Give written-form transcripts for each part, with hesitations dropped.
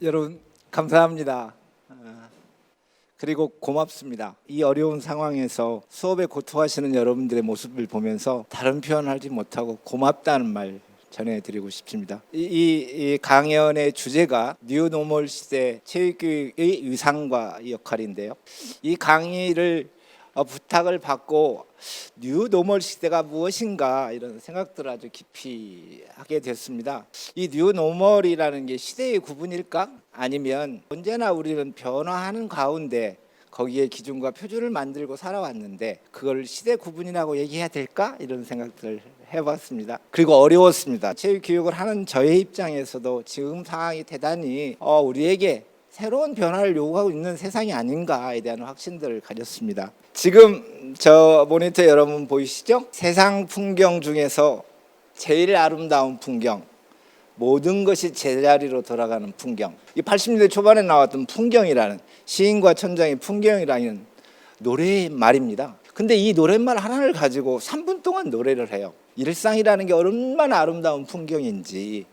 여러분 감사합니다. 그리고 고맙습니다. 이 어려운 상황에서 수업에 고통하시는 여러분들의 모습을 보면서 다른 표현하지 못하고 고맙다는 말 전해드리고 싶습니다. 이 강연의 주제가 뉴노멀 시대 체육교육의 위상과 역할인데요. 이 강의를 부탁을 받고 뉴노멀 시대가 무엇인가 이런 생각들을 아주 깊이 하게 됐습니다. 이 뉴노멀이라는 게 시대의 구분일까? 아니면 언제나 우리는 변화하는 가운데 거기에 기준과 표준을 만들고 살아왔는데 그걸 시대 구분이라고 얘기해야 될까? 이런 생각들을 해봤습니다. 그리고 어려웠습니다. 체육교육을 하는 저의 입장에서도 지금 상황이 대단히 우리에게 새로운 변화를 요구하고 있는 세상이 아닌가에 대한 확신들을 가졌습니다. 지금 저 모니터 여러분 보이시죠? 세상 풍경 중에서 제일 아름다운 풍경, 모든 것이 제자리로 돌아가는 풍경. 이 80년대 초반에 나왔던 풍경이라는 시인과 천장의 풍경이라는 노래의 말입니다. 근데 이 노랫말 하나를 가지고 3분 동안 노래를 해요. 일상이라는 게 얼마나 아름다운 풍경인지.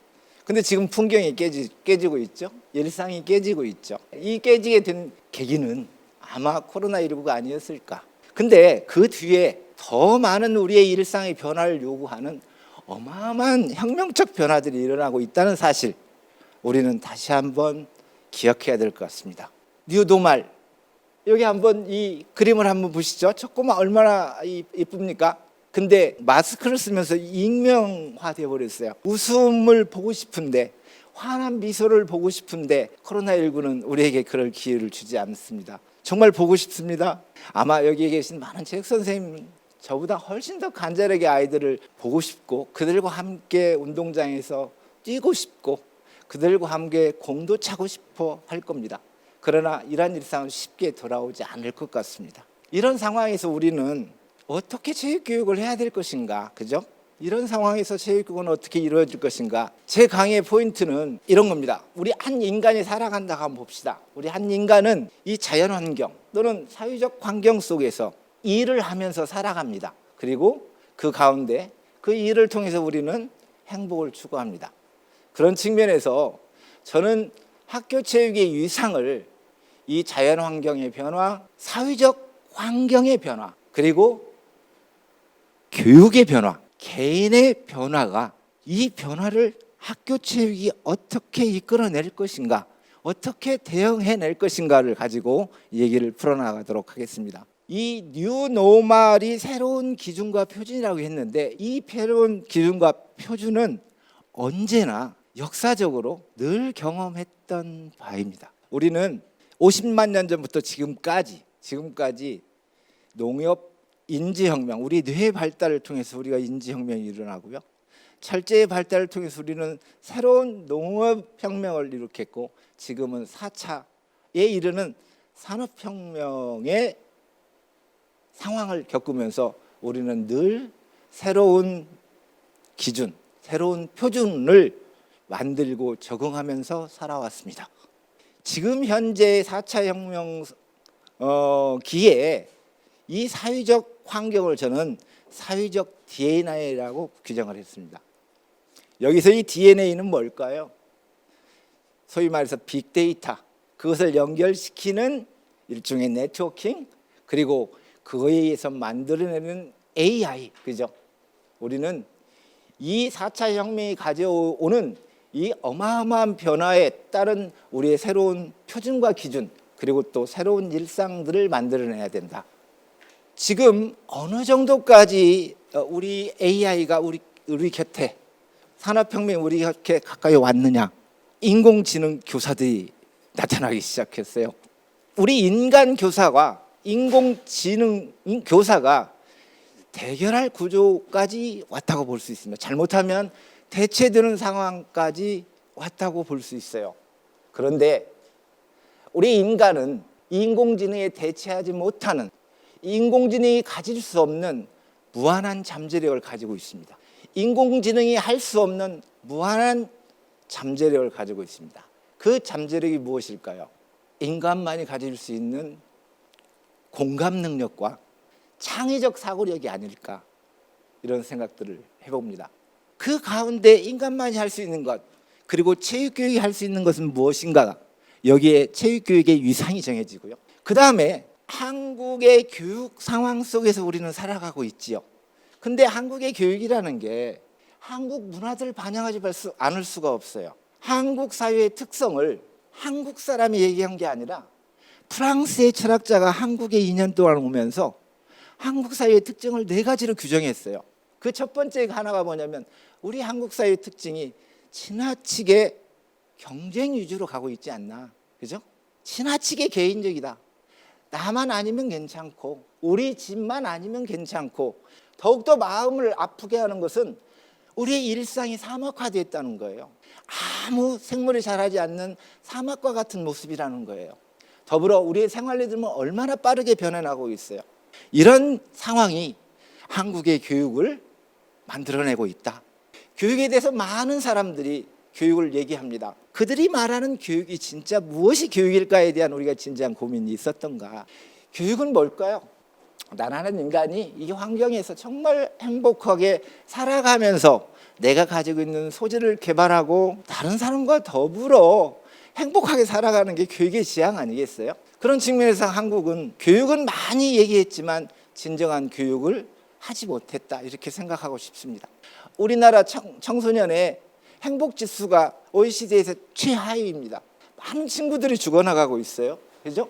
근데 지금 풍경이 깨지고 있죠. 일상이 깨지고 있죠. 이 깨지게 된 계기는 아마 코로나19가 아니었을까. 근데 그 뒤에 더 많은 우리의 일상의 변화를 요구하는 어마어마한 혁명적 변화들이 일어나고 있다는 사실, 우리는 다시 한번 기억해야 될 것 같습니다. 뉴노멀, 여기 한번 이 그림을 한번 보시죠. 조그만 얼마나 이쁩니까? 근데 마스크를 쓰면서 익명화되어 버렸어요. 웃음을 보고 싶은데, 환한 미소를 보고 싶은데 코로나19는 우리에게 그럴 기회를 주지 않습니다. 정말 보고 싶습니다. 아마 여기에 계신 많은 체육 선생님 저보다 훨씬 더 간절하게 아이들을 보고 싶고, 그들과 함께 운동장에서 뛰고 싶고, 그들과 함께 공도 차고 싶어 할 겁니다. 그러나 이러한 일상은 쉽게 돌아오지 않을 것 같습니다. 이런 상황에서 우리는 어떻게 체육교육을 해야 될 것인가, 그죠? 이런 상황에서 체육교육은 어떻게 이루어질 것인가? 제 강의의 포인트는 이런 겁니다. 우리 한 인간이 살아간다고 한번 봅시다. 우리 한 인간은 이 자연환경 또는 사회적 환경 속에서 일을 하면서 살아갑니다. 그리고 그 가운데 그 일을 통해서 우리는 행복을 추구합니다. 그런 측면에서 저는 학교 체육의 위상을 이 자연환경의 변화, 사회적 환경의 변화, 그리고 교육의 변화, 개인의 변화가, 이 변화를 학교 체육이 어떻게 이끌어낼 것인가, 어떻게 대응해낼 것인가를 가지고 얘기를 풀어나가도록 하겠습니다. 이 뉴노멀이 새로운 기준과 표준이라고 했는데, 이 새로운 기준과 표준은 언제나 역사적으로 늘 경험했던 바입니다. 우리는 50만 년 전부터 지금까지 농업 인지혁명, 우리 뇌의 발달을 통해서 우리가 인지혁명이 일어나고요. 철제의 발달을 통해서 우리는 새로운 농업혁명을 일으켰고, 지금은 4차에 이르는 산업혁명의 상황을 겪으면서 우리는 늘 새로운 기준, 새로운 표준을 만들고 적응하면서 살아왔습니다. 지금 현재 4차 혁명 기에 이 사회적 환경을 저는 사회적 DNA라고 규정을 했습니다. 여기서 이 DNA는 뭘까요? 소위 말해서 빅데이터, 그것을 연결시키는 일종의 네트워킹, 그리고 그거에 의해서 만들어내는 AI, 그죠? 우리는 이 4차 혁명이 가져오는 이 어마어마한 변화에 따른 우리의 새로운 표준과 기준, 그리고 또 새로운 일상들을 만들어내야 된다. 지금 어느 정도까지 우리 AI가 우리 곁에, 산업혁명이 우리 곁에 가까이 왔느냐? 인공지능 교사들이 나타나기 시작했어요. 우리 인간 교사와 인공지능 교사가 대결할 구조까지 왔다고 볼 수 있습니다. 잘못하면 대체되는 상황까지 왔다고 볼 수 있어요. 그런데 우리 인간은 인공지능에 대체하지 못하는, 인공지능이 가질 수 없는 무한한 잠재력을 가지고 있습니다. 인공지능이 할 수 없는 무한한 잠재력을 가지고 있습니다. 그 잠재력이 무엇일까요? 인간만이 가질 수 있는 공감 능력과 창의적 사고력이 아닐까, 이런 생각들을 해봅니다. 그 가운데 인간만이 할 수 있는 것, 그리고 체육교육이 할 수 있는 것은 무엇인가, 여기에 체육교육의 위상이 정해지고요. 그 다음에 한국의 교육 상황 속에서 우리는 살아가고 있지요. 근데 한국의 교육이라는 게 한국 문화를 반영하지 않을 수가 없어요. 한국 사회의 특성을 한국 사람이 얘기한 게 아니라 프랑스의 철학자가 한국에 2년 동안 오면서 한국 사회의 특징을 4가지로 규정했어요. 그 첫 번째 하나가 뭐냐면, 우리 한국 사회의 특징이 지나치게 경쟁 위주로 가고 있지 않나, 그죠? 지나치게 개인적이다. 나만 아니면 괜찮고, 우리 집만 아니면 괜찮고, 더욱더 마음을 아프게 하는 것은 우리의 일상이 사막화됐다는 거예요. 아무 생물이 자라지 않는 사막과 같은 모습이라는 거예요. 더불어 우리의 생활 리듬은 얼마나 빠르게 변해나가고 있어요. 이런 상황이 한국의 교육을 만들어내고 있다. 교육에 대해서 많은 사람들이 교육을 얘기합니다. 그들이 말하는 교육이 진짜 무엇이 교육일까에 대한 우리가 진지한 고민이 있었던가. 교육은 뭘까요? 나라는 인간이 이 환경에서 정말 행복하게 살아가면서 내가 가지고 있는 소질을 개발하고 다른 사람과 더불어 행복하게 살아가는 게 교육의 지향 아니겠어요? 그런 측면에서 한국은 교육은 많이 얘기했지만 진정한 교육을 하지 못했다, 이렇게 생각하고 싶습니다. 우리나라 청소년의 행복지수가 OECD에서 최하위입니다. 많은 친구들이 죽어나가고 있어요. 그죠?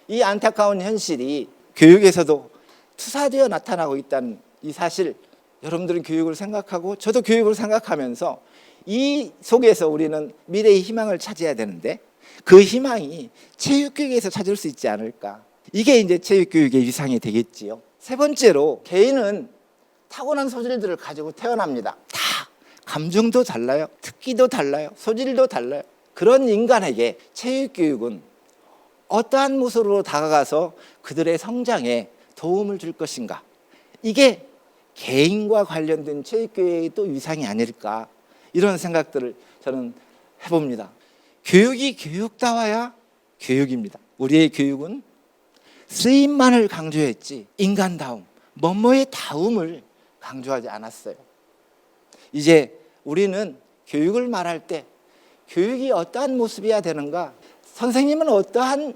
이 안타까운 현실이 교육에서도 투사되어 나타나고 있다는 이 사실, 여러분들은 교육을 생각하고 저도 교육을 생각하면서 이 속에서 우리는 미래의 희망을 찾아야 되는데, 그 희망이 체육교육에서 찾을 수 있지 않을까. 이게 이제 체육교육의 위상이 되겠지요. 세 번째로, 개인은 타고난 소질들을 가지고 태어납니다. 다 감정도 달라요, 특기도 달라요, 소질도 달라요. 그런 인간에게 체육교육은 어떠한 모습으로 다가가서 그들의 성장에 도움을 줄 것인가, 이게 개인과 관련된 체육교육의 또 위상이 아닐까, 이런 생각들을 저는 해봅니다. 교육이 교육다워야 교육입니다. 우리의 교육은 쓰임만을 강조했지 인간다움, 뭐뭐의 다움을 강조하지 않았어요. 이제 우리는 교육을 말할 때 교육이 어떠한 모습이어야 되는가, 선생님은 어떠한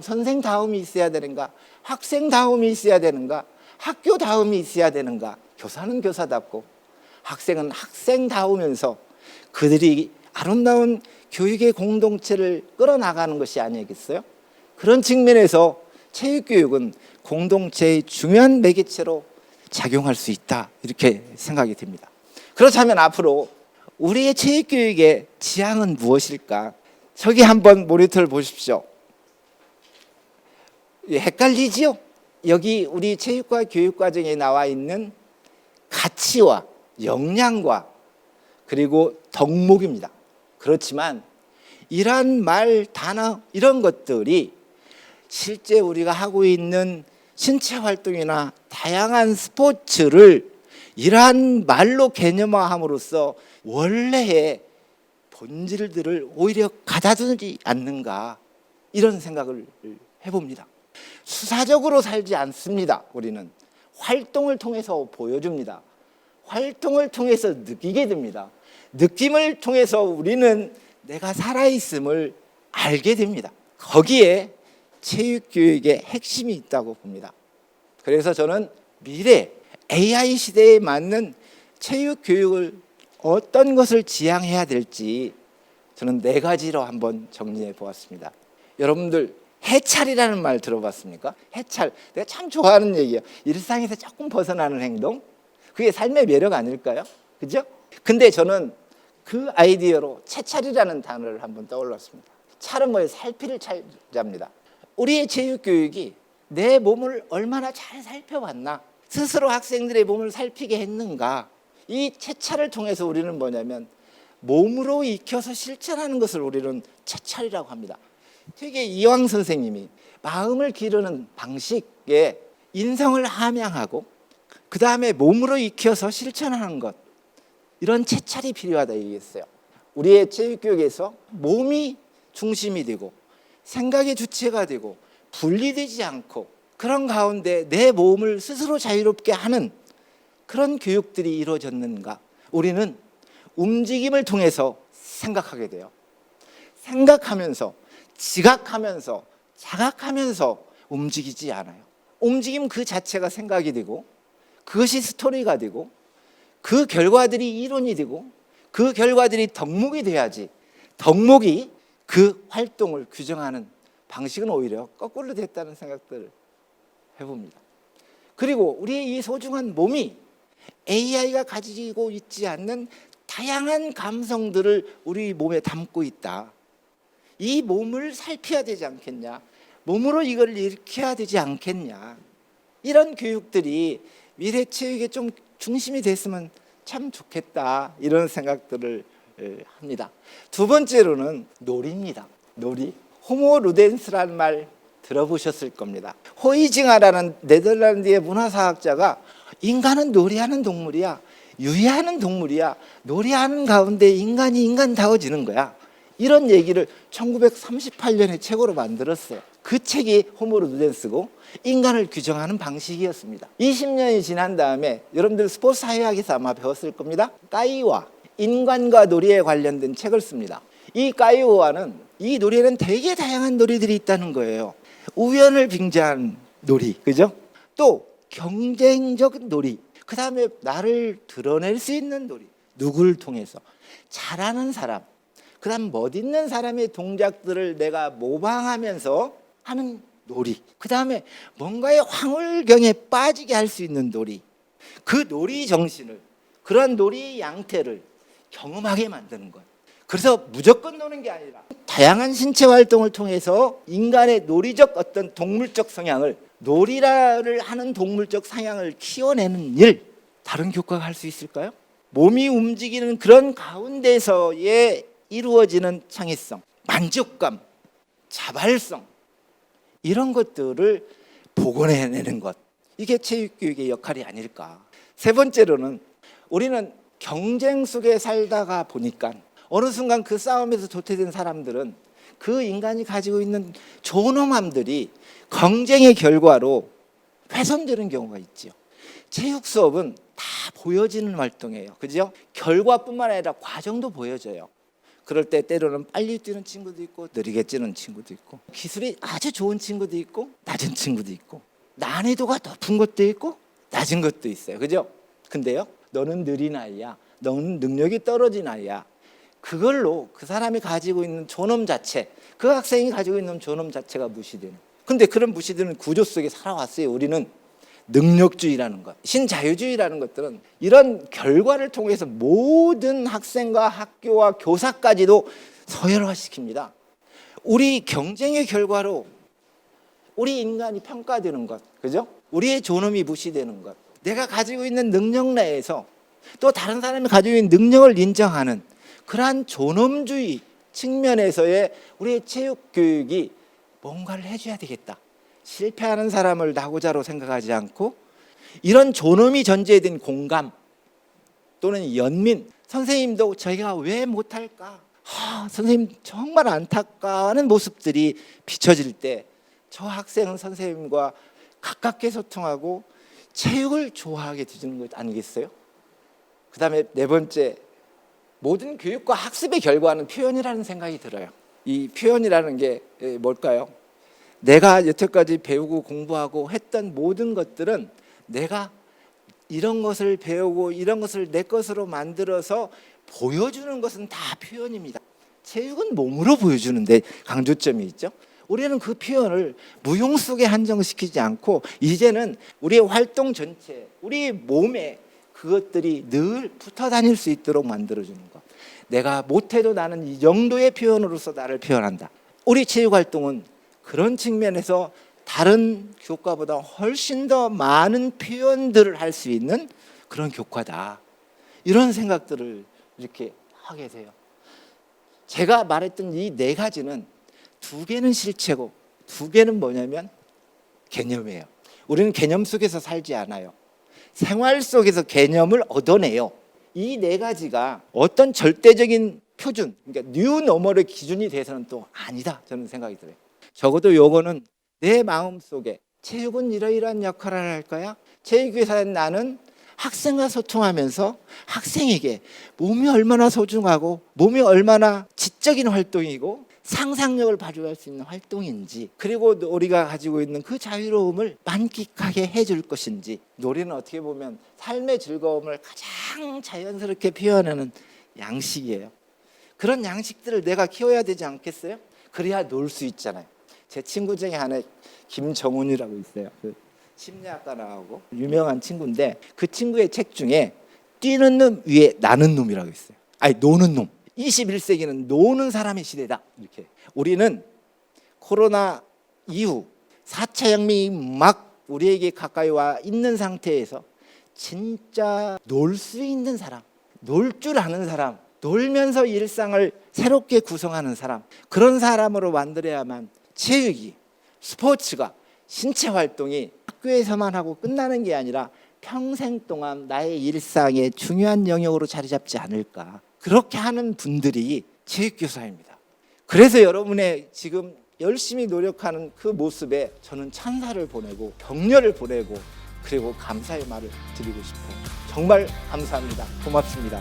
선생다움이 있어야 되는가, 학생다움이 있어야 되는가, 학교다움이 있어야 되는가, 교사는 교사답고 학생은 학생다우면서 그들이 아름다운 교육의 공동체를 끌어나가는 것이 아니겠어요? 그런 측면에서 체육교육은 공동체의 중요한 매개체로 작용할 수 있다, 이렇게 생각이 듭니다. 그렇다면 앞으로 우리의 체육교육의 지향은 무엇일까? 저기 한번 모니터를 보십시오. 헷갈리지요? 여기 우리 체육과 교육과정에 나와 있는 가치와 역량과 그리고 덕목입니다. 그렇지만 이러한 말, 단어, 이런 것들이 실제 우리가 하고 있는 신체 활동이나 다양한 스포츠를 이러한 말로 개념화함으로써 원래의 본질들을 오히려 가다두지 않는가, 이런 생각을 해봅니다. 수사적으로 살지 않습니다. 우리는 활동을 통해서 보여줍니다. 활동을 통해서 느끼게 됩니다. 느낌을 통해서 우리는 내가 살아있음을 알게 됩니다. 거기에 체육교육의 핵심이 있다고 봅니다. 그래서 저는 미래 AI 시대에 맞는 체육교육을 어떤 것을 지향해야 될지 저는 4가지로 한번 정리해 보았습니다. 여러분들 해찰이라는 말 들어봤습니까? 해찰, 내가 참 좋아하는 얘기예요. 일상에서 조금 벗어나는 행동, 그게 삶의 매력 아닐까요? 그죠? 근데 저는 그 아이디어로 채찰이라는 단어를 한번 떠올랐습니다. 찰은 뭐예요? 살피를 찰자입니다. 우리의 체육교육이 내 몸을 얼마나 잘 살펴봤나, 스스로 학생들의 몸을 살피게 했는가, 이 채찰을 통해서 우리는 뭐냐면 몸으로 익혀서 실천하는 것을 우리는 채찰이라고 합니다. 되게 이황 선생님이 마음을 기르는 방식에 인성을 함양하고 그 다음에 몸으로 익혀서 실천하는 것, 이런 채찰이 필요하다 얘기했어요. 우리의 체육교육에서 몸이 중심이 되고 생각의 주체가 되고 분리되지 않고 그런 가운데 내 몸을 스스로 자유롭게 하는 그런 교육들이 이루어졌는가? 우리는 움직임을 통해서 생각하게 돼요. 생각하면서, 지각하면서, 자각하면서 움직이지 않아요. 움직임 그 자체가 생각이 되고, 그것이 스토리가 되고, 그 결과들이 이론이 되고, 그 결과들이 덕목이 돼야지, 덕목이 그 활동을 규정하는 방식은 오히려 거꾸로 됐다는 생각들을 해봅니다. 그리고 우리의 이 소중한 몸이 AI가 가지고 있지 않는 다양한 감성들을 우리 몸에 담고 있다. 이 몸을 살펴야 되지 않겠냐? 몸으로 이걸 일으켜야 되지 않겠냐? 이런 교육들이 미래 체육의 좀 중심이 됐으면 참 좋겠다. 이런 생각들을 합니다. 두 번째로는 놀이입니다. 놀이. 호모 루덴스라는 말 들어보셨을 겁니다. 호이징하라는 네덜란드의 문화사학자가 인간은 놀이하는 동물이야. 유의하는 동물이야. 놀이하는 가운데 인간이 인간다워지는 거야. 이런 얘기를 1938년에 책으로 만들었어요. 그 책이 호모 루덴스고 인간을 규정하는 방식이었습니다. 20년이 지난 다음에 여러분들 스포츠 사회학에서 아마 배웠을 겁니다. 까이와 인간과 놀이에 관련된 책을 씁니다. 이 까이오와는 이 놀이에는 되게 다양한 놀이들이 있다는 거예요. 우연을 빙자한 놀이, 그죠? 또 경쟁적 놀이, 그 다음에 나를 드러낼 수 있는 놀이, 누구를 통해서 잘하는 사람, 그 다음 멋있는 사람의 동작들을 내가 모방하면서 하는 놀이, 그 다음에 뭔가의 황홀경에 빠지게 할 수 있는 놀이, 그 놀이 정신을, 그런 놀이 양태를 경험하게 만드는 것. 그래서 무조건 노는 게 아니라 다양한 신체 활동을 통해서 인간의 놀이적 어떤 동물적 성향을, 놀이를 하는 동물적 성향을 키워내는 일, 다른 교과가 할 수 있을까요? 몸이 움직이는 그런 가운데서의 이루어지는 창의성, 만족감, 자발성, 이런 것들을 복원해내는 것, 이게 체육교육의 역할이 아닐까. 세 번째로는 우리는 경쟁 속에 살다가 보니까 어느 순간 그 싸움에서 도태된 사람들은 그 인간이 가지고 있는 존엄함들이 경쟁의 결과로 훼손되는 경우가 있죠. 체육 수업은 다 보여지는 활동이에요. 그죠? 결과뿐만 아니라 과정도 보여져요. 그럴 때 때로는 빨리 뛰는 친구도 있고 느리게 뛰는 친구도 있고 기술이 아주 좋은 친구도 있고 낮은 친구도 있고 난이도가 높은 것도 있고 낮은 것도 있어요. 그죠? 근데요, 너는 느린 아이야, 너는 능력이 떨어진 아이야, 그걸로 그 사람이 가지고 있는 존엄 자체, 그 학생이 가지고 있는 존엄 자체가 무시되는. 근데 그런 무시되는 구조 속에 살아왔어요. 우리는 능력주의라는 것, 신자유주의라는 것들은 이런 결과를 통해서 모든 학생과 학교와 교사까지도 서열화시킵니다. 우리 경쟁의 결과로 우리 인간이 평가되는 것, 그죠? 우리의 존엄이 무시되는 것, 내가 가지고 있는 능력 내에서 또 다른 사람이 가지고 있는 능력을 인정하는 그러한 존엄주의 측면에서의 우리의 체육교육이 뭔가를 해줘야 되겠다. 실패하는 사람을 낙오자로 생각하지 않고 이런 존엄이 전제된 공감 또는 연민, 선생님도 저희가 왜 못할까? 선생님 정말 안타까워하는 모습들이 비춰질 때 저 학생은 선생님과 가깝게 소통하고 체육을 좋아하게 되는 것 아니겠어요? 그 다음에 네 번째, 모든 교육과 학습의 결과는 표현이라는 생각이 들어요. 이 표현이라는 게 뭘까요? 내가 여태까지 배우고 공부하고 했던 모든 것들은 내가 이런 것을 배우고 이런 것을 내 것으로 만들어서 보여주는 것은 다 표현입니다. 체육은 몸으로 보여주는데 강조점이 있죠. 우리는 그 표현을 무용 속에 한정시키지 않고 이제는 우리의 활동 전체, 우리 몸에 그것들이 늘 붙어 다닐 수 있도록 만들어주는 것. 내가 못해도 나는 이 정도의 표현으로서 나를 표현한다. 우리 체육활동은 그런 측면에서 다른 교과보다 훨씬 더 많은 표현들을 할 수 있는 그런 교과다. 이런 생각들을 이렇게 하게 돼요. 제가 말했던 이 네 가지는 두 개는 실체고 두 개는 뭐냐면 개념이에요. 우리는 개념 속에서 살지 않아요. 생활 속에서 개념을 얻어내요. 이 네 가지가 어떤 절대적인 표준, 그러니까 뉴 노멀의 기준이 돼서는 또 아니다, 저는 생각이 들어요. 적어도 요거는 내 마음 속에 체육은 이러이러한 역할을 할 거야. 체육교사인 나는 학생과 소통하면서 학생에게 몸이 얼마나 소중하고 몸이 얼마나 지적인 활동이고 상상력을 발휘할 수 있는 활동인지, 그리고 우리가 가지고 있는 그 자유로움을 만끽하게 해줄 것인지. 놀이는 어떻게 보면 삶의 즐거움을 가장 자연스럽게 표현하는 양식이에요. 그런 양식들을 내가 키워야 되지 않겠어요? 그래야 놀 수 있잖아요. 제 친구 중에 하나 김정훈이라고 있어요. 그 심리학과 나오고 유명한 친구인데, 그 친구의 책 중에 뛰는 놈 위에 나는 놈이라고 있어요. 아니, 노는 놈. 21세기는 노는 사람의 시대다. 이렇게. 우리는 코로나 이후 4차 혁명이 막 우리에게 가까이 와 있는 상태에서 진짜 놀 수 있는 사람, 놀 줄 아는 사람, 놀면서 일상을 새롭게 구성하는 사람, 그런 사람으로 만들어야만 체육이, 스포츠가, 신체 활동이 학교에서만 하고 끝나는 게 아니라 평생 동안 나의 일상의 중요한 영역으로 자리 잡지 않을까. 그렇게 하는 분들이 체육교사입니다. 그래서 여러분의 지금 열심히 노력하는 그 모습에 저는 찬사를 보내고 격려를 보내고 그리고 감사의 말을 드리고 싶어요. 정말 감사합니다. 고맙습니다.